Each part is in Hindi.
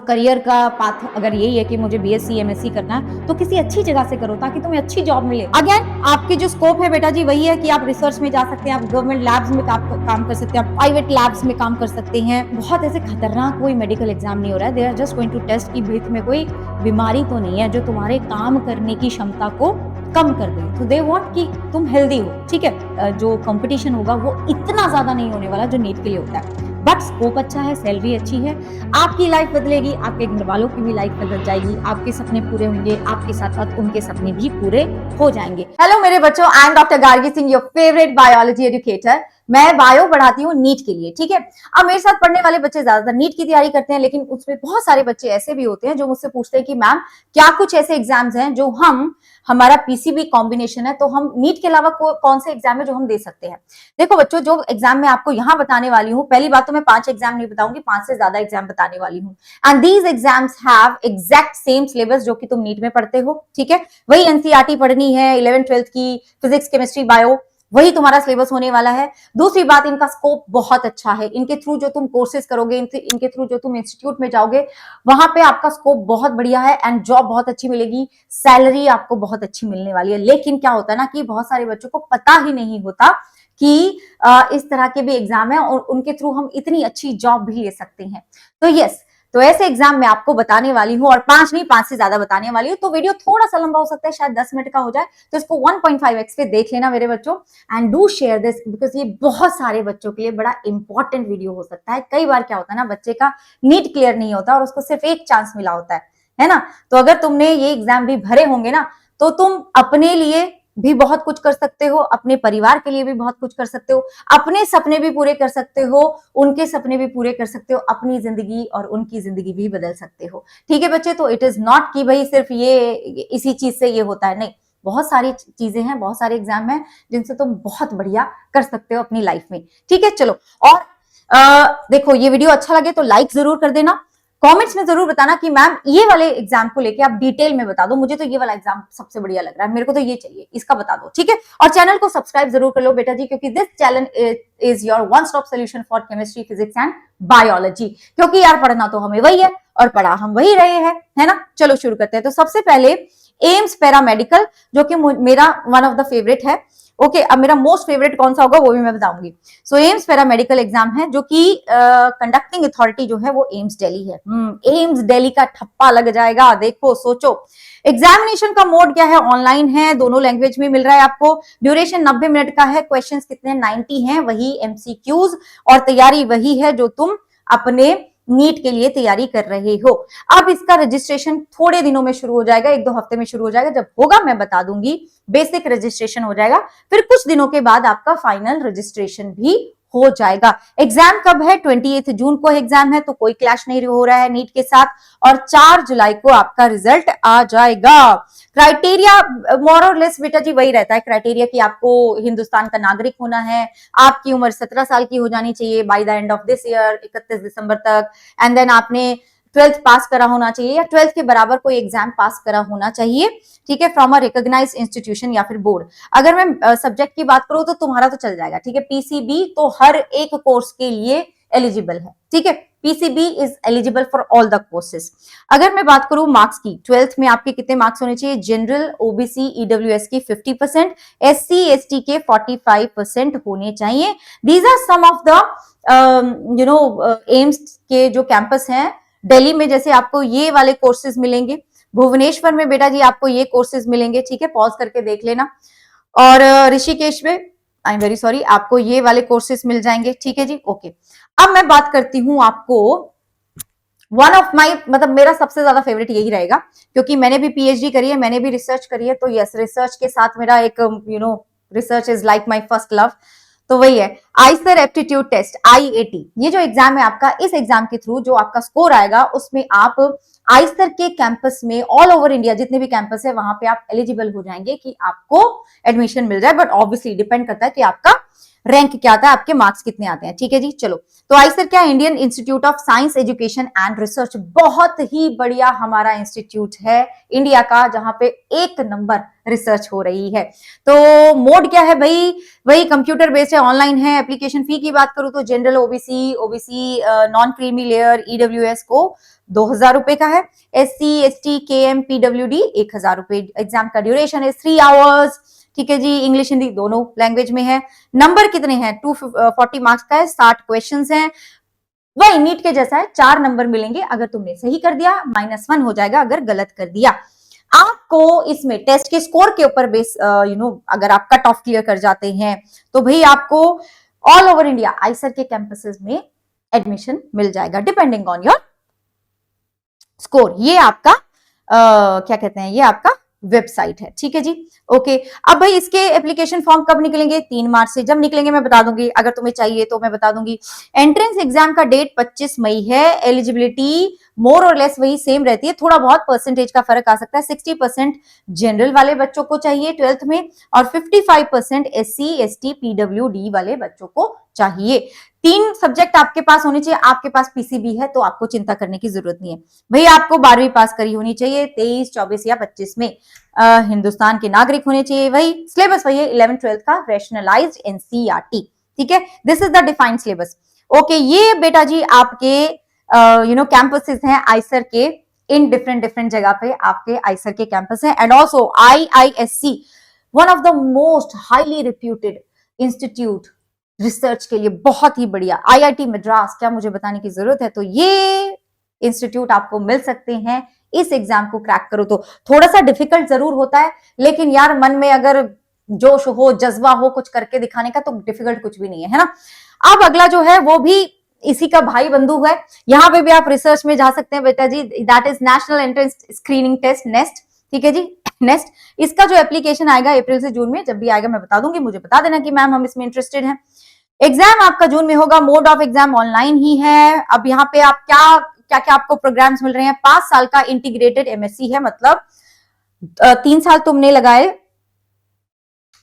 करियर का पाथ अगर यही है कि मुझे बीएससी एमएससी करना है तो किसी अच्छी जगह से करो ताकि तुम्हें अच्छी जॉब मिले। अगेन आपकी जो स्कोप है बेटा जी वही है कि आप रिसर्च में जा सकते हैं, आप गवर्नमेंट लैब्स में काम कर सकते हैं, आप प्राइवेट लैब्स में काम कर सकते हैं। बहुत ऐसे खतरनाक कोई मेडिकल एग्जाम नहीं हो रहा है, they are just going to test की ब्रीथ में कोई बीमारी तो नहीं है जो तुम्हारे काम करने की क्षमता को कम कर दे। तो दे वांट कि तुम हेल्दी हो, ठीक है। जो कंपटीशन होगा वो इतना ज्यादा नहीं होने वाला जो नीट के लिए होता है, बट स्कोप अच्छा है, सैलरी अच्छी है, आपकी लाइफ बदलेगी, आपके घर वालों की भी लाइफ बदल जाएगी, आपके सपने पूरे होंगे, आपके साथ साथ उनके सपने भी पूरे हो जाएंगे। हेलो मेरे बच्चों, I am doctor Gargi Singh, your favourite biology educator. मैं बायो पढ़ाती हूँ नीट के लिए, ठीक है। अब मेरे साथ पढ़ने वाले बच्चे ज्यादातर नीट की तैयारी करते हैं, लेकिन उसमें बहुत सारे बच्चे ऐसे भी होते हैं जो मुझसे पूछते हैं कि मैम क्या कुछ ऐसे एग्जाम्स हैं जो हमारा पीसीबी कॉम्बिनेशन है तो हम नीट के अलावा कौन से एग्जाम है जो हम दे सकते हैं। देखो बच्चों, जो एग्जाम मैं आपको यहाँ बताने वाली हूँ, पहली बात तो मैं 5 एग्जाम नहीं बताऊंगी, 5 से ज्यादा एग्जाम बताने वाली हूँ। And these exams have exact same syllabus जो कि तुम नीट में पढ़ते हो, ठीक है। वही एनसीईआरटी पढ़नी है, 11th 12th की फिजिक्स केमिस्ट्री बायो, वही तुम्हारा सिलेबस होने वाला है। दूसरी बात, इनका स्कोप बहुत अच्छा है, इनके थ्रू जो तुम कोर्सेज करोगे, इनके थ्रू जो तुम इंस्टीट्यूट में जाओगे वहां पे आपका स्कोप बहुत बढ़िया है एंड जॉब बहुत अच्छी मिलेगी, सैलरी आपको बहुत अच्छी मिलने वाली है। लेकिन क्या होता है ना कि बहुत सारे बच्चों को पता ही नहीं होता कि इस तरह के भी एग्जाम है और उनके थ्रू हम इतनी अच्छी जॉब भी ले सकते हैं। तो यस, तो ऐसे एग्जाम मैं आपको बताने वाली हूं और 5 नहीं 5 से ज्यादा बताने वाली हूं। तो वीडियो थोड़ा सा लंबा हो सकता है, शायद 10 मिनट का हो जाए, तो इसको 1.5x पे देख लेना मेरे बच्चों and do share this, because ये बहुत सारे बच्चों के लिए बड़ा इंपॉर्टेंट वीडियो हो सकता है। कई बार क्या होता है ना, बच्चे का नीट क्लियर नहीं होता और उसको सिर्फ एक चांस मिला होता है ना। तो अगर तुमने ये एग्जाम भी भरे होंगे ना, तो तुम अपने लिए भी बहुत कुछ कर सकते हो, अपने परिवार के लिए भी बहुत कुछ कर सकते हो, अपने सपने भी पूरे कर सकते हो, उनके सपने भी पूरे कर सकते हो, अपनी जिंदगी और उनकी जिंदगी भी बदल सकते हो, ठीक है बच्चे। तो इट इज नॉट कि भाई सिर्फ ये इसी चीज से ये होता है, नहीं, बहुत सारी चीजें हैं, बहुत सारे एग्जाम हैं जिनसे तुम बहुत बढ़िया कर सकते हो अपनी लाइफ में, ठीक है। चलो, और देखो ये वीडियो अच्छा लगे तो लाइक जरूर कर देना, कमेंट्स में जरूर बताना कि मैम ये वाले एग्जाम को लेके आप डिटेल में बता दो, मुझे तो ये वाला एग्जाम सबसे बढ़िया लग रहा है, मेरे को तो ये चाहिए, इसका बता दो, ठीक है। और चैनल को सब्सक्राइब जरूर कर लो बेटा जी, क्योंकि this channel is your one stop solution for chemistry, physics and biology. क्योंकि यार पढ़ना तो हमें वही है और पढ़ा हम वही रहे हैं, है ना। चलो शुरू करते हैं। तो सबसे पहले एम्स पैरामेडिकल, जो कि मेरा वन ऑफ द फेवरेट है। ओके, अब मेरा मोस्ट फेवरेट कौन सा होगा वो भी मैं बताऊंगी। सो एम्स पैरामेडिकल एग्जाम है, जो कि कंडक्टिंग अथॉरिटी जो है वो एम्स दिल्ली है। एम्स दिल्ली का ठप्पा लग जाएगा, देखो सोचो। एग्जामिनेशन का मोड क्या है, ऑनलाइन है, दोनों लैंग्वेज में मिल रहा है आपको। ड्यूरेशन 90 मिनट का है, क्वेश्चंस कितने 90 हैं, वही एमसीक्यूज, और तैयारी वही है जो तुम अपने नीट के लिए तैयारी कर रहे हो। अब इसका रजिस्ट्रेशन थोड़े दिनों में शुरू हो जाएगा, 1-2 हफ्ते में शुरू हो जाएगा, जब होगा मैं बता दूंगी। बेसिक रजिस्ट्रेशन हो जाएगा, फिर कुछ दिनों के बाद आपका फाइनल रजिस्ट्रेशन भी हो जाएगा। एग्जाम कब है, 28 जून को एग्जाम है, तो कोई क्लैश नहीं हो रहा है नीट के साथ, और 4 जुलाई को आपका रिजल्ट आ जाएगा। क्राइटेरिया मोर और लेस बेटा जी वही रहता है, क्राइटेरिया कि आपको हिंदुस्तान का नागरिक होना है, आपकी उम्र 17 साल की हो जानी चाहिए by the end of this year, 31 दिसंबर तक, एंड देन आपने 12th पास करा होना चाहिए या 12th के बराबर कोई एग्जाम पास करा होना चाहिए, ठीक है, फ्रॉम अ रिकॉग्नाइज्ड इंस्टीट्यूशन या फिर बोर्ड। अगर मैं सब्जेक्ट की बात करूं तो तुम्हारा तो चल जाएगा, ठीक है। पीसीबी तो हर एक कोर्स के लिए एलिजिबल है, ठीक है। PCB is eligible for all the courses. अगर मैं बात करूं मार्क्स की, 12th में आपके कितने मार्क्स होने चाहिए, जनरल, ओबीसी, ईडब्ल्यूएस के 50%, एससी एसटी के 45% होने चाहिए। These are some of the AIIMS के जो कैंपस हैं। दिल्ली में जैसे आपको ये वाले कोर्सेज मिलेंगे, भुवनेश्वर में बेटा जी आपको ये कोर्सेज मिलेंगे, ठीक है, पॉज करके देख लेना। और ऋषिकेश में, आई एम वेरी सॉरी, आपको ये वाले कोर्सेज मिल जाएंगे, ठीक है जी, ओके। अब मैं बात करती हूं आपको वन ऑफ माई, मतलब मेरा सबसे ज्यादा फेवरेट यही रहेगा, क्योंकि मैंने भी पीएचडी करी है, मैंने भी रिसर्च करी है, तो यस, रिसर्च के साथ मेरा एक research is like my first love. तो वही है आइसर एप्टीट्यूड टेस्ट, आईएटी। ये जो एग्जाम है आपका, इस एग्जाम के थ्रू जो आपका स्कोर आएगा उसमें आप आइसर के कैंपस में ऑल ओवर इंडिया जितने भी कैंपस है वहां पे आप एलिजिबल हो जाएंगे कि आपको एडमिशन मिल जाए, बट ऑब्वियसली डिपेंड करता है कि आपका रैंक क्या आता है, आपके मार्क्स कितने आते हैं। ठीक है जी, चलो तो आईसर क्या, Indian institute of science education and research, बहुत ही बढ़िया हमारा इंस्टीट्यूट है इंडिया का, जहां पे 1 नंबर रिसर्च हो रही है। तो मोड क्या है भाई, वही कंप्यूटर बेस्ड है, ऑनलाइन है। एप्लीकेशन फी की बात करूं तो general OBC, OBC non creamy layer, EWS को 2000 रुपए का है, SC ST KM PWD 1000 रुपए। एग्जाम का ड्यूरेशन है 3 आवर्स। ठीक है जी, इंग्लिश हिंदी दोनों लैंग्वेज में है। नंबर कितने हैं, 240 मार्क्स का है, 60 क्वेश्चंस हैं। वही नीट के जैसा है, 4 नंबर मिलेंगे अगर तुमने सही कर दिया, -1 हो जाएगा अगर गलत कर दिया। आपको इसमें टेस्ट के स्कोर के ऊपर बेस अगर आप कट ऑफ क्लियर कर जाते हैं तो भाई आपको ऑल ओवर इंडिया आईसर के कैंपसेस में एडमिशन मिल जाएगा, डिपेंडिंग ऑन योर स्कोर। ये आपका क्या कहते हैं, ये आपका वेबसाइट है। ठीक है जी, ओके। अब भाई इसके एप्लीकेशन फॉर्म कब निकलेंगे, 3 मार्च से। जब निकलेंगे मैं बता दूंगी, अगर तुम्हें चाहिए तो मैं बता दूंगी। एंट्रेंस एग्जाम का डेट 25 मई है। एलिजिबिलिटी मोर और लेस वही सेम रहती है, थोड़ा बहुत परसेंटेज का फर्क आ सकता है। 60% जनरल वाले बच्चों को चाहिए 12th में, और 55% SC ST PWD वाले बच्चों को चाहिए। 3 सब्जेक्ट आपके पास होने चाहिए। आपके पास पीसीबी है तो आपको चिंता करने की जरूरत नहीं है भाई, आपको 12वीं पास करी होनी चाहिए 23, 24 या 25 में। हिंदुस्तान के नागरिक होने चाहिए। वही सिलेबस वही है 11th 12th का रैशनलाइज्ड एनसीईआरटी। ठीक है, this is the defined syllabus. Okay, ये बेटा जी आपके कैंपसेस हैं आईसर के, इन डिफरेंट जगह पे आपके आईसर के कैंपस हैं। And also IISc, one of the most highly reputed institute research के लिए, बहुत ही बढ़िया। IIT मद्रास, क्या मुझे बताने की जरूरत है। तो ये इंस्टीट्यूट आपको मिल सकते हैं, इस एग्जाम को क्रैक करो तो। थोड़ा सा डिफिकल्ट जरूर होता है, लेकिन यार मन में अगर जोश हो, जज्बा हो कुछ करके दिखाने का, तो डिफिकल्ट कुछ भी नहीं है ना। अब अगला जो है वो भी इसी का भाई बंधु है, यहां पे भी आप रिसर्च में जा सकते हैं बेटा जी। That is national entrance screening test, NEST. ठीक है जी, नेस्ट। इसका जो एप्लीकेशन आएगा अप्रैल से जून में, जब भी आएगा मैं बता दूंगी, मुझे बता देना कि मैम हम इसमें इंटरेस्टेड हैं। एग्जाम आपका जून में होगा, मोड ऑफ एग्जाम ऑनलाइन ही है। अब यहाँ पे आप क्या क्या क्या आपको प्रोग्राम्स मिल रहे हैं। 5 साल का इंटीग्रेटेड MSc है, मतलब 3 साल तुमने लगाए,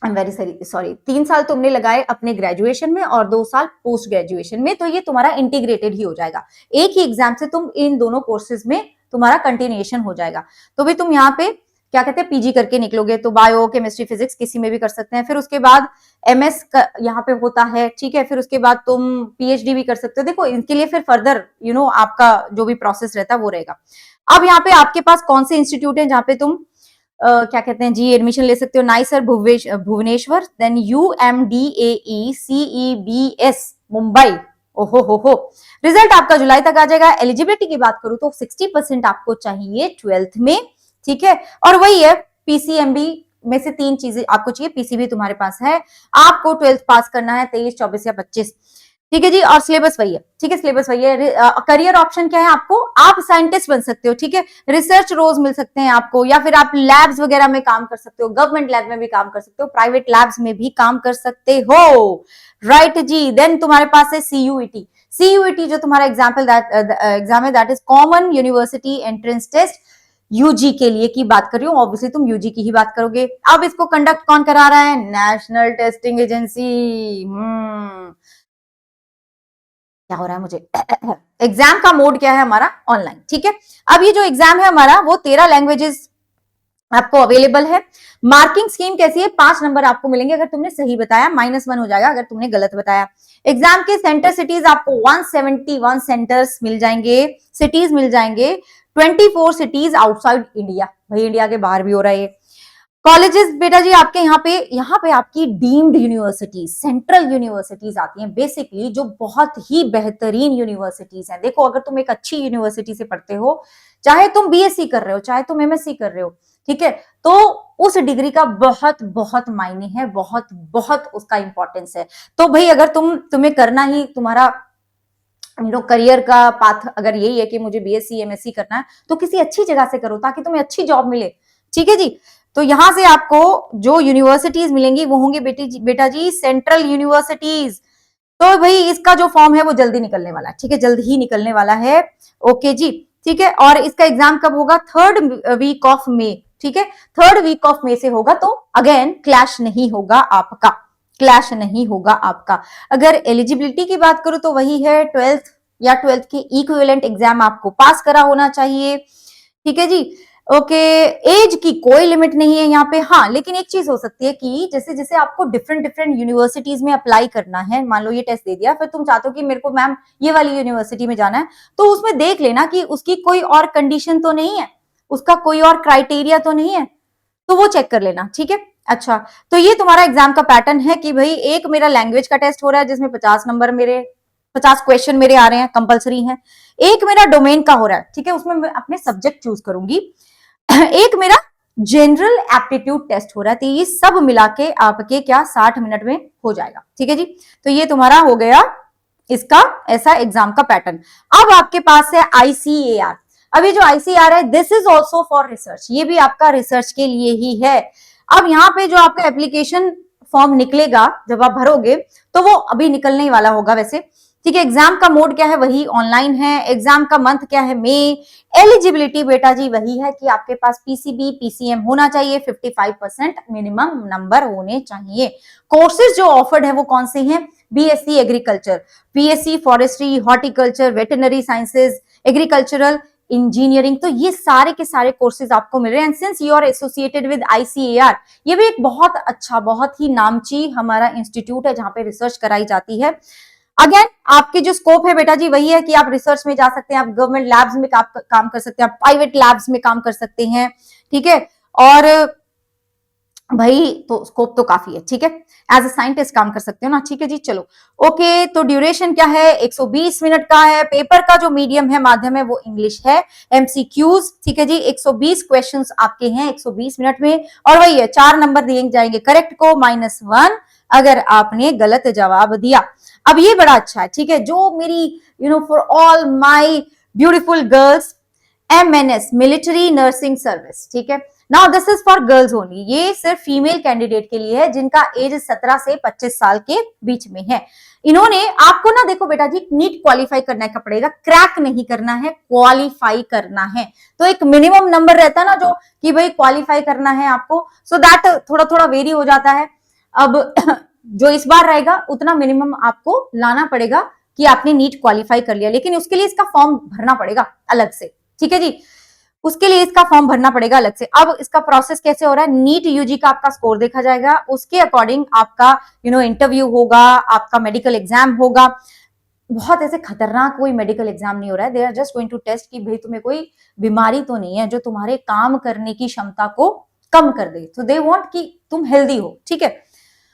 आई एम वेरी सॉरी, 3 साल तुमने लगाए अपने ग्रेजुएशन में और 2 साल पोस्ट ग्रेजुएशन में, तो ये तुम्हारा इंटीग्रेटेड ही हो जाएगा। एक ही एग्जाम से तुम इन दोनों कोर्सेज में तुम्हारा कंटिन्यूएशन हो जाएगा। तो भी तुम यहाँ पे क्या कहते हैं पीजी करके निकलोगे, तो बायो, केमिस्ट्री, फिजिक्स किसी में भी कर सकते हैं। फिर उसके बाद MS यहाँ पे होता है। ठीक है, फिर उसके बाद तुम PhD भी कर सकते हो। देखो इनके लिए फिर फर्दर आपका जो भी प्रोसेस रहता है वो रहेगा। अब यहाँ पे आपके पास कौन से इंस्टीट्यूट है जहाँ पे तुम क्या कहते हैं जी एडमिशन ले सकते हो। NISER Bhubaneswar, then UMDAE CEBS Mumbai. ओहो हो। रिजल्ट आपका जुलाई तक आ जाएगा। एलिजिबिलिटी की बात करूं तो 60% आपको चाहिए 12th में। ठीक है, और वही है PCMB में से 3 चीजें आपको चाहिए। PCB तुम्हारे पास है, आपको 12th पास करना है 23, 24 या 25। ठीक है जी, और सिलेबस वही है। ठीक है, सिलेबस वही है। करियर ऑप्शन क्या है आपको, आप साइंटिस्ट बन सकते हो। ठीक है, रिसर्च रोज मिल सकते हैं आपको, या फिर आप लैब्स वगैरह में काम कर सकते हो, गवर्नमेंट लैब में भी काम कर सकते हो, प्राइवेट लैब्स में भी काम कर सकते हो। राइट जी, देन तुम्हारे पास है CUET जो तुम्हारा एग्जाम है, that is common university entrance test. UG के लिए की बात कर रही हूँ, ऑब्वियसली तुम यूजी की ही बात करोगे। अब इसको कंडक्ट कौन करा रहा है, नेशनल टेस्टिंग एजेंसी। क्या हो रहा है मुझे एग्जाम का मोड क्या है हमारा, ऑनलाइन। ठीक है, अब ये जो एग्जाम है हमारा वो 13 लैंग्वेजेस आपको अवेलेबल है। मार्किंग स्कीम कैसी है, 5 नंबर आपको मिलेंगे अगर तुमने सही बताया, -1 हो जाएगा अगर तुमने गलत बताया। एग्जाम के सेंटर सिटीज आपको 171 सेंटर्स मिल जाएंगे, सिटीज मिल जाएंगे। 24 सिटीज आउटसाइड इंडिया, भाई इंडिया के बाहर भी हो रहा है। कॉलेजेस बेटा जी आपके यहाँ पे आपकी डीम्ड यूनिवर्सिटीज, सेंट्रल यूनिवर्सिटीज आती हैं बेसिकली, जो बहुत ही बेहतरीन यूनिवर्सिटीज हैं। देखो अगर तुम एक अच्छी यूनिवर्सिटी से पढ़ते हो, चाहे तुम BSc कर रहे हो, चाहे तुम MSc कर रहे हो, ठीक है, तो उस डिग्री का बहुत बहुत मायने है, बहुत बहुत उसका इंपॉर्टेंस है। तो भाई अगर तुम्हें करना ही तुम्हारा करियर का पाथ अगर यही है कि मुझे BSc MSc करना है, तो किसी अच्छी जगह से करो ताकि तुम्हें अच्छी जॉब मिले। ठीक है जी, तो यहां से आपको जो यूनिवर्सिटीज मिलेंगी वो होंगी बेटा जी सेंट्रल यूनिवर्सिटीज। तो भाई इसका जो फॉर्म है वो जल्दी निकलने वाला है। ठीक है, जल्दी ही निकलने वाला है। ओके जी, ठीक है, और इसका एग्जाम कब होगा, 3rd वीक ऑफ मे। ठीक है, 3rd वीक ऑफ मे से होगा, तो अगेन क्लैश नहीं होगा आपका। क्लैश नहीं होगा आपका। अगर एलिजिबिलिटी की बात करूं तो वही है 12th या 12th के इक्विवेलेंट एग्जाम आपको पास करा होना चाहिए। ठीक है जी। ओके, एज की कोई लिमिट नहीं है यहाँ पे। हाँ, लेकिन एक चीज हो सकती है कि जैसे जैसे आपको डिफरेंट डिफरेंट यूनिवर्सिटीज में अप्लाई करना है, मान लो ये टेस्ट दे दिया, फिर तुम चाहते हो कि मेरे को मैम ये वाली यूनिवर्सिटी में जाना है, तो उसमें देख लेना कि उसकी कोई और कंडीशन तो नहीं है, उसका कोई और क्राइटेरिया तो नहीं है, तो वो चेक कर लेना। ठीक है। अच्छा, तो ये तुम्हारा एग्जाम का पैटर्न है कि भाई एक मेरा लैंग्वेज का टेस्ट हो रहा है जिसमें 50 नंबर मेरे 50 क्वेश्चन मेरे आ रहे हैं, कंपलसरी हैं। एक मेरा डोमेन का हो रहा है, ठीक है, उसमें मैं अपने सब्जेक्ट चूज करूंगी। एक मेरा जनरल एप्टीट्यूड टेस्ट हो रहा है। तो ये सब मिला के आपके क्या 60 मिनट में हो जाएगा। ठीक है जी। तो ये तुम्हारा हो गया इसका ऐसा एग्जाम का पैटर्न। अब आपके पास है ICAR। अभी जो ICAR है, this is also for research, ये भी आपका रिसर्च के लिए ही है। अब यहाँ पे जो आपका एप्लीकेशन फॉर्म निकलेगा जब आप भरोगे, तो वो अभी निकलने ही वाला होगा वैसे। ठीक है। एग्जाम का मोड क्या है, वही ऑनलाइन है। एग्जाम का मंथ क्या है, मई। एलिजिबिलिटी बेटा जी वही है कि आपके पास PCB PCM होना चाहिए, 55% मिनिमम नंबर होने चाहिए। कोर्सेज जो ऑफर्ड है वो कौन से हैं, BSc agriculture, BSc forestry, horticulture, veterinary sciences, agricultural engineering, तो ये सारे के सारे कोर्सेज आपको मिल रहे हैं। Since you are associated with ICAR, ये भी एक बहुत अच्छा, बहुत ही नामची हमारा इंस्टीट्यूट है जहां पे रिसर्च कराई जाती है। अगेन आपके जो स्कोप है बेटा जी वही है कि आप रिसर्च में जा सकते हैं, आप गवर्नमेंट लैब्स में काम कर सकते हैं, आप प्राइवेट लैब्स में काम कर सकते हैं। ठीक है। और भाई तो स्कोप तो काफी है। ठीक है। एज अ साइंटिस्ट काम कर सकते हो ना। ठीक है जी। चलो ओके, तो ड्यूरेशन क्या है, 120 मिनट का है। पेपर का जो मीडियम है, माध्यम है, वो इंग्लिश है। MCQs, ठीक है जी, 120 क्वेश्चंस आपके हैं 120 मिनट में। और वही है, 4 नंबर दिए जाएंगे करेक्ट को, -1 अगर आपने गलत जवाब दिया। अब ये बड़ा अच्छा है। ठीक है, जो मेरी for all my beautiful girls, MNS military nursing service, ठीक है। Now this is for girls only, ये सिर्फ फीमेल कैंडिडेट के लिए है जिनका एज 17 से 25 साल के बीच में है। इन्होंने आपको ना, देखो बेटा जी, नीट क्वालिफाई करना का पड़ेगा, क्रैक नहीं करना है, क्वालिफाई करना है। तो एक मिनिमम नंबर रहता है ना जो कि भाई क्वालिफाई करना है आपको, सो दैट थोड़ा थोड़ा वेरी हो जाता है। अब जो इस बार रहेगा उतना मिनिमम आपको लाना पड़ेगा कि आपने नीट क्वालिफाई कर लिया, लेकिन उसके लिए इसका फॉर्म भरना पड़ेगा अलग से। ठीक है जी, उसके लिए इसका फॉर्म भरना पड़ेगा अलग से। अब इसका प्रोसेस कैसे हो रहा है, नीट यूजी का आपका स्कोर देखा जाएगा, उसके अकॉर्डिंग आपका इंटरव्यू होगा, आपका मेडिकल एग्जाम होगा। बहुत ऐसे खतरनाक कोई मेडिकल एग्जाम नहीं हो रहा है, they are just going to test कि भाई तुम्हें कोई बीमारी तो नहीं है जो तुम्हारे काम करने की क्षमता को कम कर दे। तो दे वांट कि तुम हेल्दी हो। ठीक है।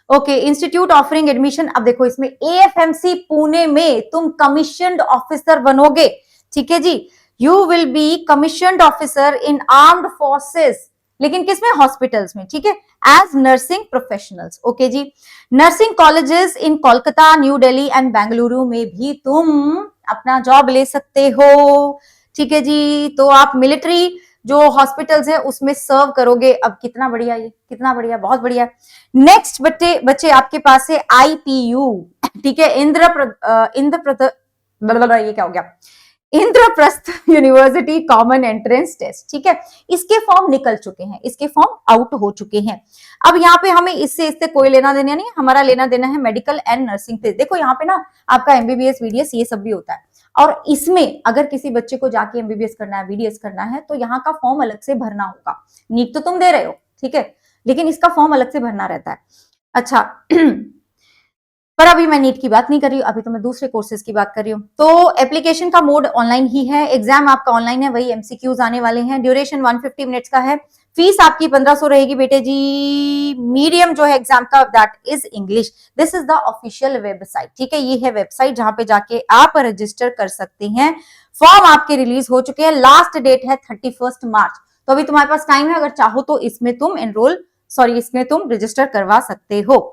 Okay, institute offering admission. अब देखो इसमें AFMC पुणे में तुम कमीशन्ड ऑफिसर बनोगे। ठीक है जी, you will be commissioned officer in armed forces, लेकिन किसमें, हॉस्पिटल्स में। ठीक है, एज नर्सिंग प्रोफेशनल्स। ओके जी, nursing colleges in Kolkata, New Delhi and Bengaluru में भी तुम अपना जॉब ले सकते हो। ठीक है जी, तो आप मिलिट्री जो हॉस्पिटल्स है उसमें सर्व करोगे। अब कितना बढ़िया, ये कितना बढ़िया, बहुत बढ़िया। नेक्स्ट बच्चे आपके पास है IPU। ठीक है, ये क्या हो गया, Indraprastha university common entrance test. ठीक है, इसके फॉर्म निकल चुके हैं, इसके फॉर्म आउट हो चुके हैं। अब यहाँ पे हमें इससे कोई लेना देना नहीं है, हमारा लेना देना है मेडिकल एंड नर्सिंग पे। देखो यहाँ पे ना आपका MBBS VDS ये सब भी होता है, और इसमें अगर किसी बच्चे को जाके MBBS करना है, VDS करना है, तो यहाँ का फॉर्म अलग से भरना होगा। नीट तो तुम दे रहे हो, ठीक है, लेकिन इसका फॉर्म अलग से भरना रहता है। अच्छा पर अभी मैं नीट की बात नहीं कर रही हूँ, अभी तो मैं दूसरे कोर्सेज की बात कर रही हूँ। तो एप्लीकेशन का मोड ऑनलाइन ही है, एग्जाम आपका ऑनलाइन है, वही MCQs आने वाले हैं। ड्यूरेशन 150 मिनट्स का है। फीस आपकी 1500 रहेगी बेटे जी। मीडियम जो है एग्जाम का, that is English. This is the official website. ठीक है, ये है वेबसाइट जहां पे जाके आप रजिस्टर कर सकते हैं। फॉर्म आपके रिलीज हो चुके हैं, लास्ट डेट है 31 मार्च। तो अभी तुम्हारे पास टाइम है, अगर चाहो तो इसमें तुम रजिस्टर करवा सकते हो।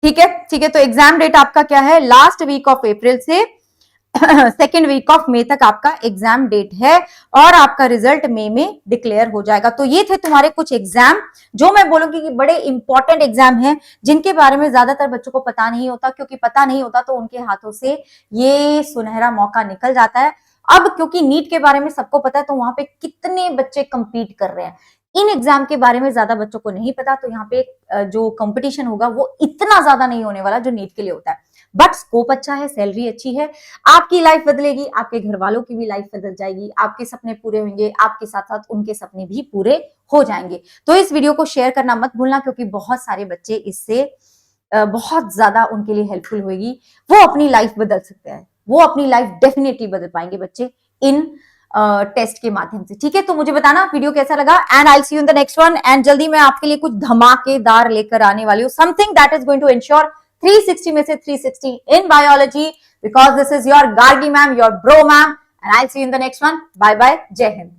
ठीक है, ठीक है। तो एग्जाम डेट आपका क्या है, लास्ट वीक ऑफ अप्रैल से सेकेंड वीक ऑफ मई तक आपका एग्जाम डेट है, और आपका रिजल्ट मई में डिक्लेयर हो जाएगा। तो ये थे तुम्हारे कुछ एग्जाम जो मैं बोलूंगी कि बड़े इंपॉर्टेंट एग्जाम हैं, जिनके बारे में ज्यादातर बच्चों को पता नहीं होता, क्योंकि पता नहीं होता तो उनके हाथों से ये सुनहरा मौका निकल जाता है। अब क्योंकि नीट के बारे में सबको पता है, तो वहां पे कितने बच्चे कंपीट कर रहे हैं, इन एग्जाम के बारे में ज्यादा बच्चों को नहीं पता, तो यहाँ पे जो कंपटीशन होगा वो इतना ज्यादा नहीं होने वाला जो नीट के लिए होता है। बट स्कोप अच्छा है, सैलरी अच्छी है, आपकी लाइफ बदलेगी, आपके घर वालों की भी लाइफ बदल जाएगी, आपके सपने पूरे होंगे, आपके साथ साथ उनके सपने भी पूरे हो जाएंगे। तो इस वीडियो को शेयर करना मत भूलना, क्योंकि बहुत सारे बच्चे इससे बहुत ज्यादा उनके लिए हेल्पफुल होगी, वो अपनी लाइफ बदल सकते हैं, वो अपनी लाइफ डेफिनेटली बदल पाएंगे बच्चे इन टेस्ट के माध्यम से। ठीक है, तो मुझे बताना वीडियो कैसा लगा, and I see you in the next one. And जल्दी मैं आपके लिए कुछ धमाकेदार लेकर आने वाली हूँ, something that is going to ensure 360 में से 360 in biology, because this is your Gargi ma'am, your bro ma'am, and I see you in the next one. Bye bye, जय हिंद।